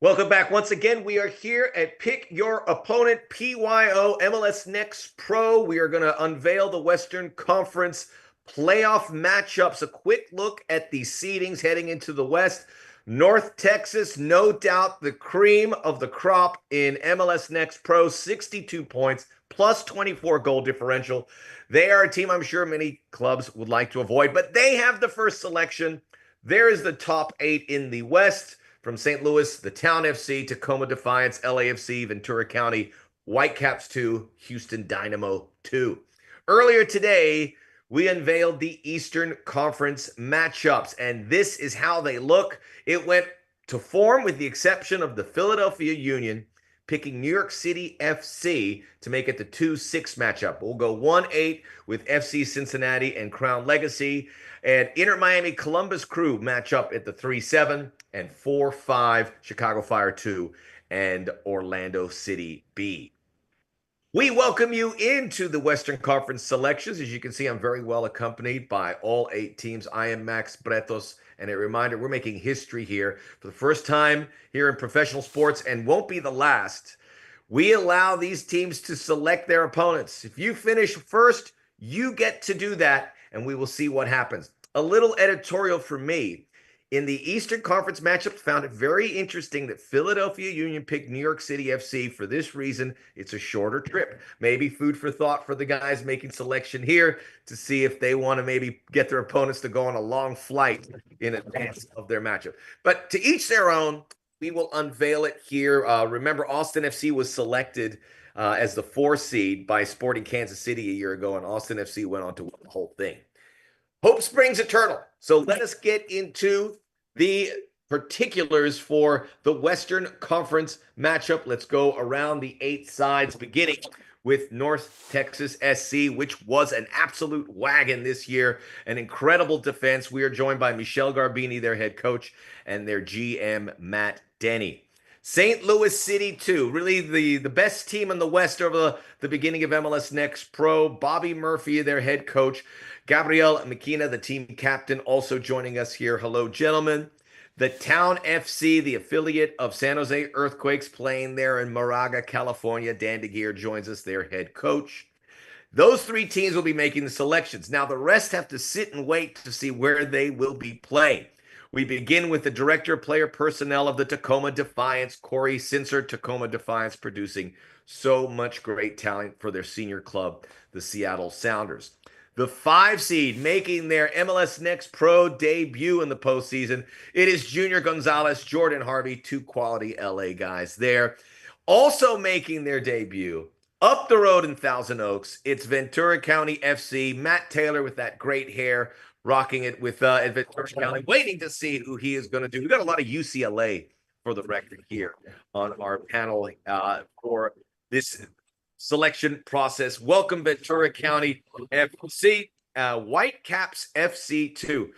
Welcome back. Once again, we are here at Pick Your Opponent, PYO MLS Next Pro. We are going to unveil the Western Conference playoff matchups. A quick look at the seedings heading into the West. North Texas, no doubt the cream of the crop in MLS Next Pro, 62 points, plus 24 goal differential. They are a team I'm sure many clubs would like to avoid, but they have the first selection. There is the top 8 in the West. From St. Louis, the Town FC, Tacoma Defiance, LAFC, Ventura County, Whitecaps 2, Houston Dynamo 2. Earlier today, we unveiled the Eastern Conference matchups, and this is how they look. It went to form with the exception of the Philadelphia Union picking New York City FC to make it the 2-6 matchup. We'll go 1-8 with FC Cincinnati and Crown Legacy. And Inter Miami Columbus Crew match up at the 3-7 and 4-5 Chicago Fire 2 and Orlando City B. We welcome you into the Western Conference selections. As you can see, I'm very well accompanied by all 8 teams. I am Max Bretos, and a reminder, we're making history here for the first time here in professional sports and won't be the last. We allow these teams to select their opponents. If you finish first, you get to do that, and we will see what happens. A little editorial for me. In the Eastern Conference matchup, found it very interesting that Philadelphia Union picked New York City FC. For this reason, it's a shorter trip. Maybe food for thought for the guys making selection here to see if they want to maybe get their opponents to go on a long flight in advance of their matchup. But to each their own, we will unveil it here. Remember, Austin FC was selected as the 4 seed by Sporting Kansas City a year ago, and Austin FC went on to win the whole thing. Hope springs eternal. So let us get into the particulars for the Western Conference matchup. Let's go around the 8 sides, beginning with North Texas SC, which was an absolute wagon this year, an incredible defense. We are joined by Michel Garbini, their head coach, and their GM, Matt Denny. St. Louis City 2, really the best team in the West over the beginning of MLS Next Pro. Bobby Murphy, their head coach. Gabriel Makina, the team captain, also joining us here. Hello, gentlemen. The Town FC, the affiliate of San Jose Earthquakes, playing there in Moraga, California. Dan DeGeer joins us, their head coach. Those 3 teams will be making the selections. Now, the rest have to sit and wait to see where they will be playing. We begin with the director of player personnel of the Tacoma Defiance, Corey Sincer. Tacoma Defiance producing so much great talent for their senior club, the Seattle Sounders. The 5 seed making their MLS Next Pro debut in the postseason. It is Junior Gonzalez, Jordan Harvey, 2 quality LA guys there. Also making their debut up the road in Thousand Oaks, it's Ventura County FC. Matt Taylor with that great hair, rocking it with Ventura County, waiting to see who he is going to do. We've got a lot of UCLA for the record here on our panel for this selection process. Welcome, Ventura County FC, Whitecaps FC 2.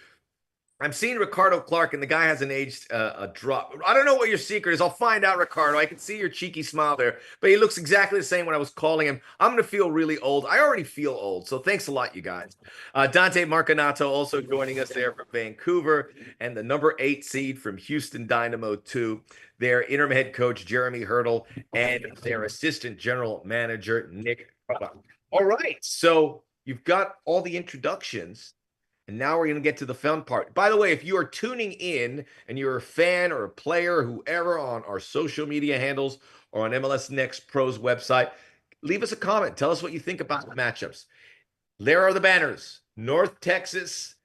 I'm seeing Ricardo Clark, and the guy hasn't aged a drop. I don't know what your secret is. I'll find out, Ricardo. I can see your cheeky smile there, but he looks exactly the same when I was calling him. I'm going to feel really old. I already feel old, so thanks a lot, you guys. Dante Marcanato also joining us there from Vancouver, and the number 8 seed from Houston Dynamo 2, their interim head coach, Jeremy Hurdle, and their assistant general manager, Nick. All right, so you've got all the introductions. And now we're going to get to the fun part. By the way, if you are tuning in and you're a fan or a player, whoever, on our social media handles or on MLS Next Pro's website, leave us a comment. Tell us what you think about the matchups. There are the banners. North Texas,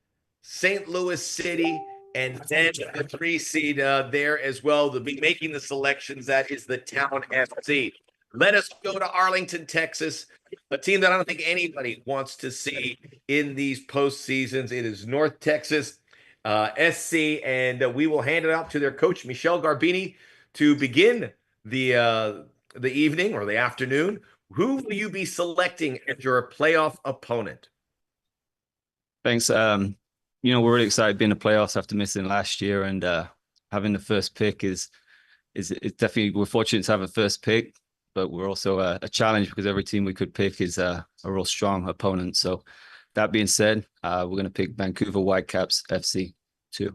St. Louis City, and then the 3 seed there as well. They'll be making the selections. That is the Town FC. Let us go to Arlington, Texas, a team that I don't think anybody wants to see in these postseasons. It is North Texas SC, and we will hand it out to their coach, Michel Garbini, to begin the evening or the afternoon. Who will you be selecting as your playoff opponent? Thanks. We're really excited being in the playoffs after missing last year, and having the first pick is definitely, we're fortunate to have a first pick. But we're also a challenge because every team we could pick is a real strong opponent. So that being said, we're going to pick Vancouver Whitecaps FC 2.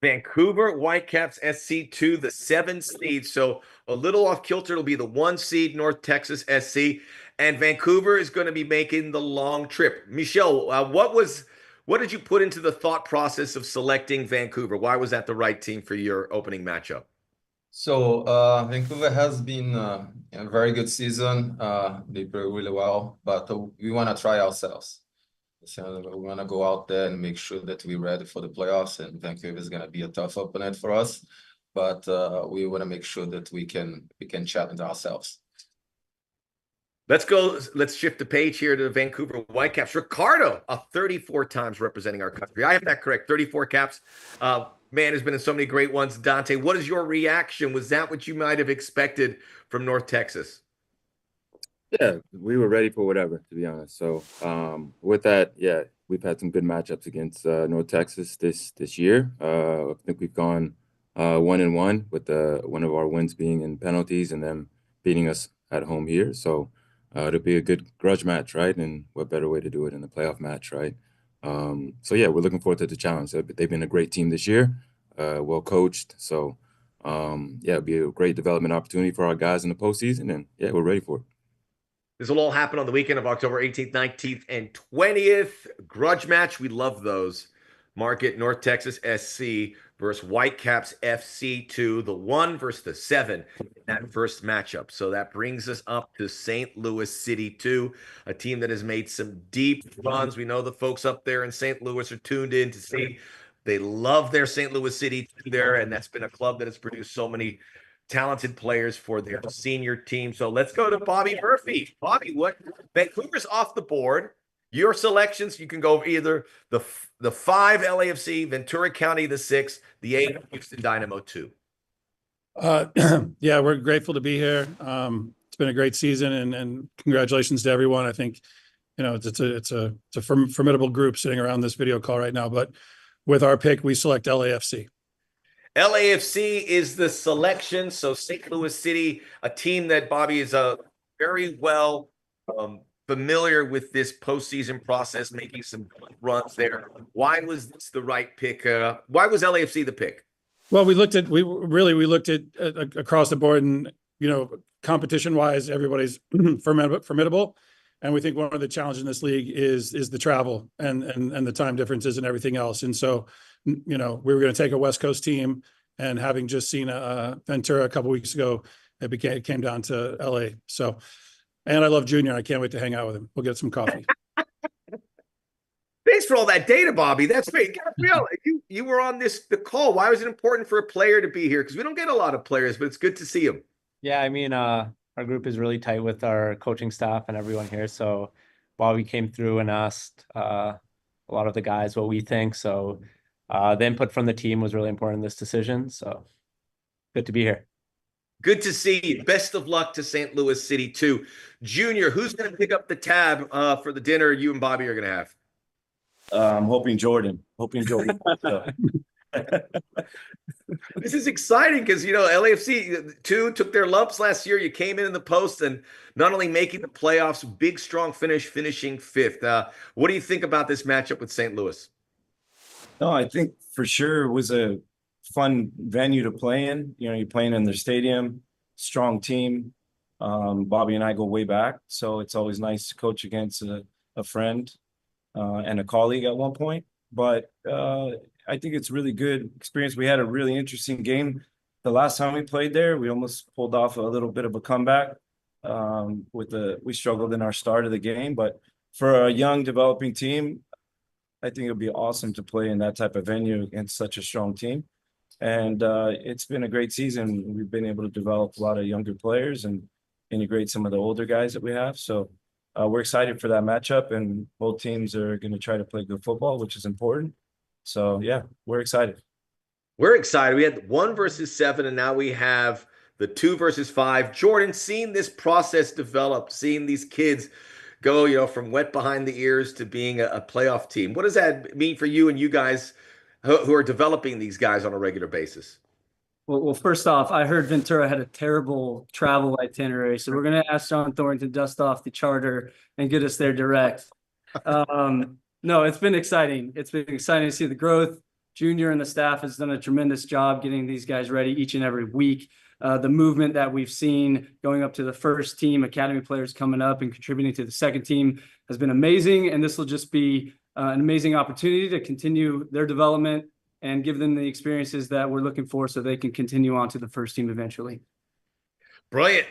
Vancouver Whitecaps SC2, the 7 seed. So a little off kilter. It'll be the 1 seed North Texas SC, and Vancouver is going to be making the long trip. Michelle, what did you put into the thought process of selecting Vancouver? Why was that the right team for your opening matchup? So Vancouver has been a very good season. They play really well, but we want to try ourselves. So we want to go out there and make sure that we're ready for the playoffs. And Vancouver is going to be a tough opponent for us, but we want to make sure that we can challenge ourselves. Let's go. Let's shift the page here to the Vancouver Whitecaps. Ricardo, 34 times representing our country. I have that correct. 34 caps. Man has been in so many great ones. Dante, what is your reaction? Was that what you might have expected from North Texas? Yeah, we were ready for whatever, to be honest. So with that, yeah, we've had some good matchups against North Texas this year. I think we've gone 1-1 with one of our wins being in penalties and them beating us at home here. So it'll be a good grudge match, right? And what better way to do it in a playoff match, right? So yeah, we're looking forward to the challenge. They've been a great team this year, well coached. So yeah, it'll be a great development opportunity for our guys in the postseason, and yeah, we're ready for it. This will all happen on the weekend of October 18th, 19th, and 20th. Grudge match. We love those. Market North Texas SC versus Whitecaps FC2, the 1 versus the 7 in that first matchup. So that brings us up to St. Louis City 2, a team that has made some deep runs. We know the folks up there in St. Louis are tuned in to see. They love their St. Louis City there, and that's been a club that has produced so many talented players for their senior team. So let's go to Bobby Murphy. Bobby, what Vancouver's off the board? Your selections, you can go either the 5 LAFC, Ventura County the 6, the 8 Houston Dynamo 2. Yeah, we're grateful to be here. It's been a great season, and congratulations to everyone. I think it's a formidable group sitting around this video call right now. But with our pick, we select LAFC. LAFC is the selection. So St. Louis City, a team that Bobby is very well familiar with this postseason process, making some runs there. Why was this the right pick? Why was LAFC the pick? Well, we looked at across the board, and competition wise, everybody's formidable. And we think one of the challenges in this league is the travel and the time differences and everything else. And so, we were going to take a West Coast team, and having just seen Ventura a couple weeks ago, it came down to LA. So, and I love Junior. I can't wait to hang out with him. We'll get some coffee. Thanks for all that data, Bobby. That's great. Gabrielle, you were on the call. Why was it important for a player to be here? Because we don't get a lot of players, but it's good to see them. Yeah, I mean, our group is really tight with our coaching staff and everyone here. So Bobby came through and asked a lot of the guys what we think. So the input from the team was really important in this decision. So good to be here. Good to see you. Best of luck to St. Louis City too. Junior, who's going to pick up the tab for the dinner you and Bobby are going to have? I'm hoping Jordan. This is exciting because, LAFC 2 took their lumps last year. You came in the post and not only making the playoffs, big, strong finish, finishing 5th. What do you think about this matchup with St. Louis? No, I think for sure it was a fun venue to play in. You're playing in their stadium, strong team. Bobby and I go way back, so it's always nice to coach against a friend and a colleague at one point. But I think it's really good experience. We had a really interesting game. The last time we played there, we almost pulled off a little bit of a comeback. We struggled in our start of the game, but for a young developing team, I think it'd be awesome to play in that type of venue against such a strong team. And it's been a great season. We've been able to develop a lot of younger players and integrate some of the older guys that we have. So we're excited for that matchup, and both teams are going to try to play good football, which is important. So yeah, we're excited. We're excited. We had 1 versus 7, and now we have the 2 versus 5. Jordan, seeing this process develop, seeing these kids go, from wet behind the ears to being a playoff team. What does that mean for you and you guys who are developing these guys on a regular basis? Well, first off, I heard Ventura had a terrible travel itinerary, so we're going to ask John Thorne to dust off the charter and get us there direct. No, it's been exciting. It's been exciting to see the growth. Junior and the staff has done a tremendous job getting these guys ready each and every week. The movement that we've seen going up to the first team, academy players coming up and contributing to the second team has been amazing. And this will just be an amazing opportunity to continue their development and give them the experiences that we're looking for so they can continue on to the first team eventually. Brilliant.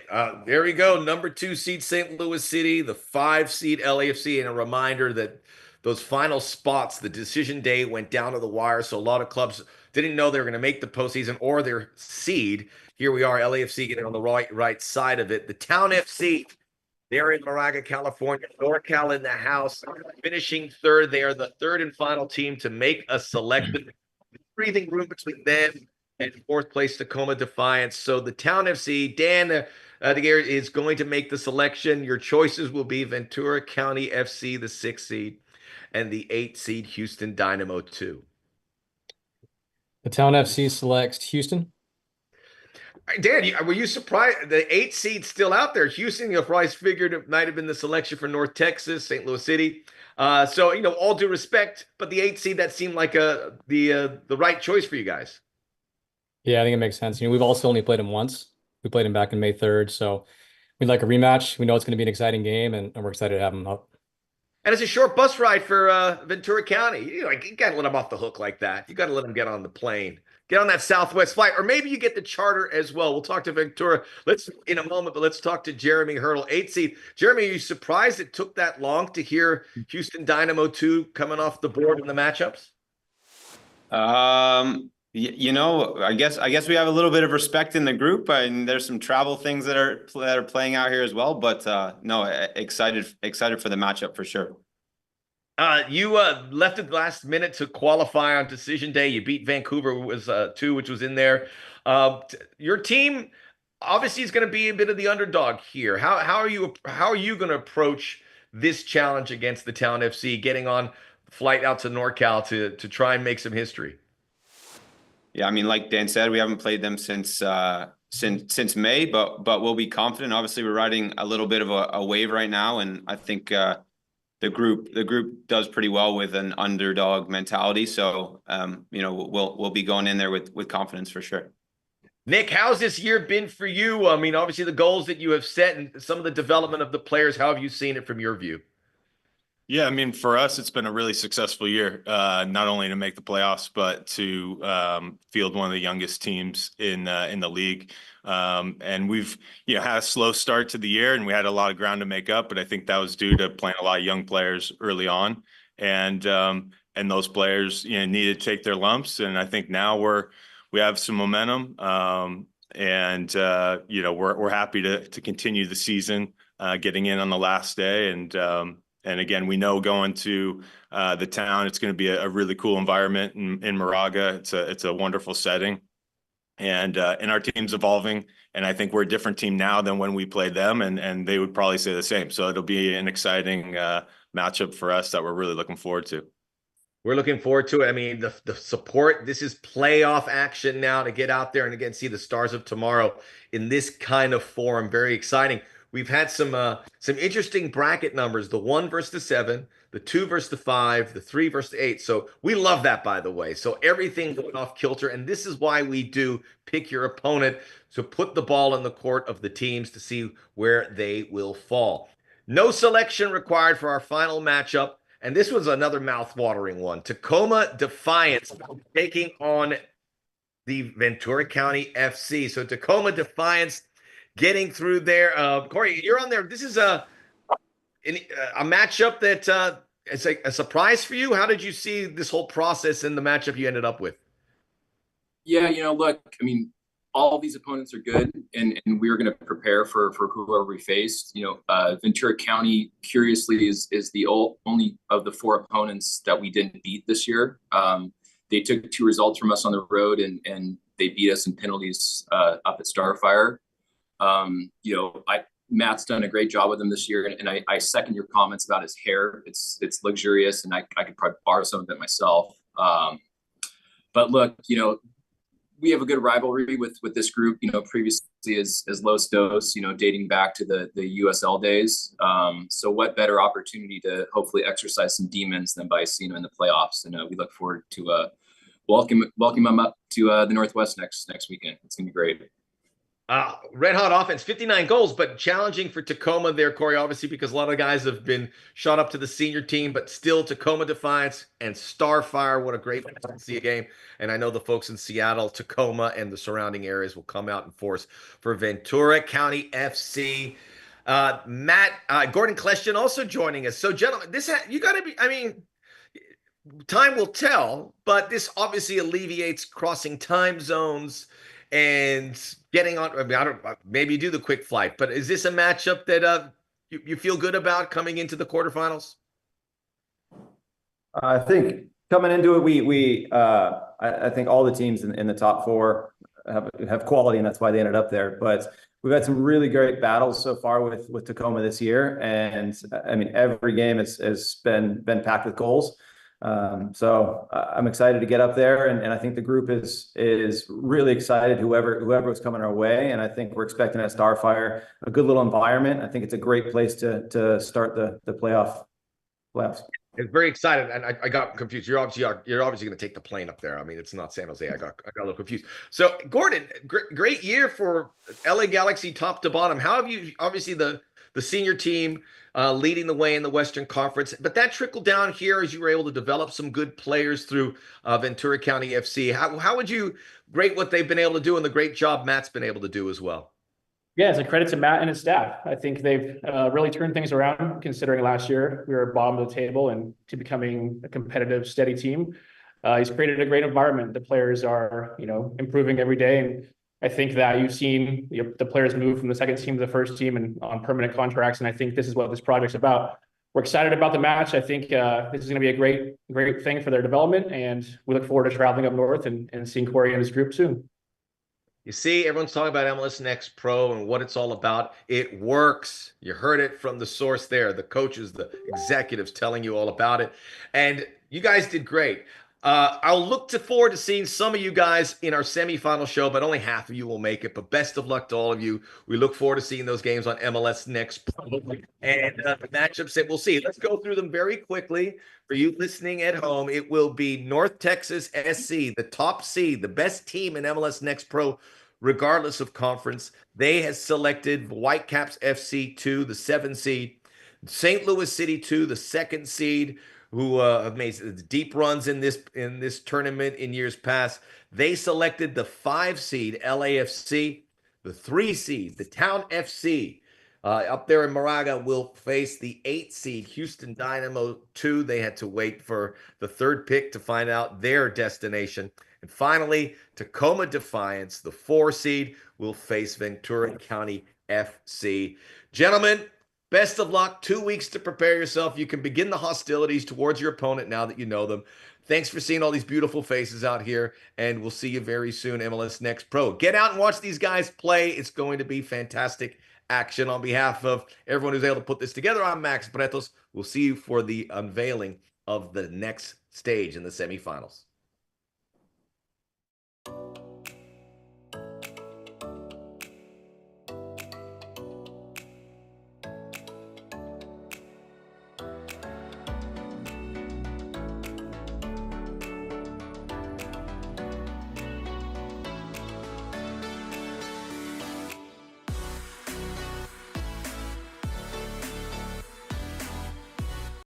There we go. Number 2 seed St. Louis City, the 5 seed LAFC, and a reminder that those final spots, the decision day went down to the wire. So a lot of clubs didn't know they were going to make the postseason or their seed. Here we are, LAFC getting on the right side of it. The Town FC, they're in Moraga, California. NorCal in the house, finishing third. They are the third and final team to make a selection. Breathing room between them and fourth place Tacoma Defiance. So the Town FC, Dan DeGare is going to make the selection. Your choices will be Ventura County FC, the 6th seed, and the 8th seed Houston Dynamo 2. The Town FC selects Houston. Dan, were you surprised? The 8th seed's still out there. Houston, you probably figured it might have been the selection for North Texas, St. Louis City. So, all due respect, but the 8th seed, that seemed like the right choice for you guys. Yeah, I think it makes sense. We've also only played him once. We played him back in May 3rd. So we'd like a rematch. We know it's going to be an exciting game, and we're excited to have him up. And it's a short bus ride for Ventura County. You got to let them off the hook like that. You got to let them get on the plane. Get on that Southwest flight, or maybe you get the charter as well. We'll talk to Ventura in a moment, but let's talk to Jeremy Hurdle, 8th seed. Jeremy, are you surprised it took that long to hear Houston Dynamo 2 coming off the board in the matchups? I guess we have a little bit of respect in the group, and there's some travel things that are playing out here as well. But no, excited for the matchup for sure. You left at the last minute to qualify on decision day. You beat Vancouver, was 2, which was in there. Your team obviously is going to be a bit of the underdog here. How are you going to approach this challenge against the Town FC, getting on flight out to NorCal to try and make some history? Yeah, I mean, like Dan said, we haven't played them since May, but we'll be confident. Obviously, we're riding a little bit of a wave right now, and I think the group does pretty well with an underdog mentality. So we'll be going in there with confidence for sure. Nick, how's this year been for you? I mean, obviously the goals that you have set and some of the development of the players, how have you seen it from your view? Yeah, I mean, for us, it's been a really successful year, not only to make the playoffs, but to field one of the youngest teams in the league. And we've had a slow start to the year, and we had a lot of ground to make up. But I think that was due to playing a lot of young players early on, and those players needed to take their lumps. And I think now we have some momentum, and we're happy to continue the season, getting in on the last day. And again, we know going to the Town, it's going to be a really cool environment in Moraga. It's a wonderful setting, and our team's evolving. And I think we're a different team now than when we played them, and they would probably say the same. So it'll be an exciting matchup for us that we're really looking forward to. We're looking forward to it. I mean, the support, this is playoff action now to get out there and again see the Stars of Tomorrow in this kind of forum. Very exciting. We've had some interesting bracket numbers, the 1 versus the 7, the 2 versus the 5, the 3 versus the 8. So we love that, by the way. So everything going off kilter. And this is why we do pick your opponent, to put the ball in the court of the teams to see where they will fall. No selection required for our final matchup. And this was another mouth-watering one. Tacoma Defiance taking on the Ventura County FC. So Tacoma Defiance getting through there. Corey, you're on there. This is a matchup that is a surprise for you. How did you see this whole process and the matchup you ended up with? Yeah, look, I mean, all of these opponents are good, and we're going to prepare for whoever we face. Ventura County, curiously, is the only of the 4 opponents that we didn't beat this year. They took 2 results from us on the road, and they beat us in penalties up at Starfire. Matt's done a great job with him this year, and I second your comments about his hair. It's luxurious, and I could probably borrow some of it myself. But look, we have a good rivalry with this group, previously as Los Dos, dating back to the USL days. So what better opportunity to hopefully exercise some demons than by seeing them in the playoffs. And we look forward to welcome them up to the Northwest next weekend. It's gonna be great. Red hot offense, 59 goals, but challenging for Tacoma there, Corey, obviously, because a lot of guys have been shot up to the senior team, but still Tacoma Defiance and Starfire. What a great way to see a game. And I know the folks in Seattle, Tacoma, and the surrounding areas will come out in force for Ventura County FC. Matt, Gordon Kleshton also joining us. So, gentlemen, you got to be, I mean, time will tell, but this obviously alleviates crossing time zones and getting on. I mean, I don't, maybe you do the quick flight, but is this a matchup that you feel good about coming into the quarterfinals? I think coming into it, I think all the teams in the top four have quality, and that's why they ended up there. But we've had some really great battles so far with Tacoma this year, and I mean every game has been packed with goals. So I'm excited to get up there, and I think the group is really excited. Whoever was coming our way, and I think we're expecting at Starfire a good little environment. I think it's a great place to start the playoffs. It's very excited, and I got confused. You're obviously going to take the plane up there. I mean, it's not San Jose. I got a little confused. So, Gordon, great year for LA Galaxy, top to bottom. How have you? Obviously, the senior team leading the way in the Western Conference, but that trickled down here as you were able to develop some good players through Ventura County FC. How would you rate what they've been able to do and the great job Matt's been able to do as well? Yeah, it's a credit to Matt and his staff. I think they've really turned things around, considering last year we were bottom of the table and to becoming a competitive, steady team. He's created a great environment. The players are, improving every day. And I think that you've seen the players move from the second team to the first team and on permanent contracts. And I think this is what this project's about. We're excited about the match. I think this is going to be a great thing for their development. And we look forward to traveling up north and seeing Corey and his group soon. You see, everyone's talking about MLS Next Pro and what it's all about. It works. You heard it from the source there, the coaches, the executives telling you all about it. And you guys did great. I'll look forward to seeing some of you guys in our semifinal show, but only half of you will make it. But best of luck to all of you. We look forward to seeing those games on MLS Next Pro and the matchups that we'll see. Let's go through them very quickly. For you listening at home, it will be North Texas SC, the top seed, the best team in MLS Next Pro, regardless of conference. They have selected Whitecaps FC 2, the 7 seed, St. Louis City 2, the 2nd seed, who have made deep runs in this tournament in years past. They selected the 5 seed LAFC, the 3 seed, the Town FC. Up there in Moraga will face the 8 seed Houston Dynamo 2. They had to wait for the 3rd pick to find out their destination. And finally, Tacoma Defiance, the 4 seed, will face Ventura County FC. Gentlemen, best of luck. 2 weeks to prepare yourself. You can begin the hostilities towards your opponent now that you know them. Thanks for seeing all these beautiful faces out here, and we'll see you very soon, MLS Next Pro. Get out and watch these guys play. It's going to be fantastic action. On behalf of everyone who's able to put this together, I'm Max Bretos. We'll see you for the unveiling of the next stage in the semifinals.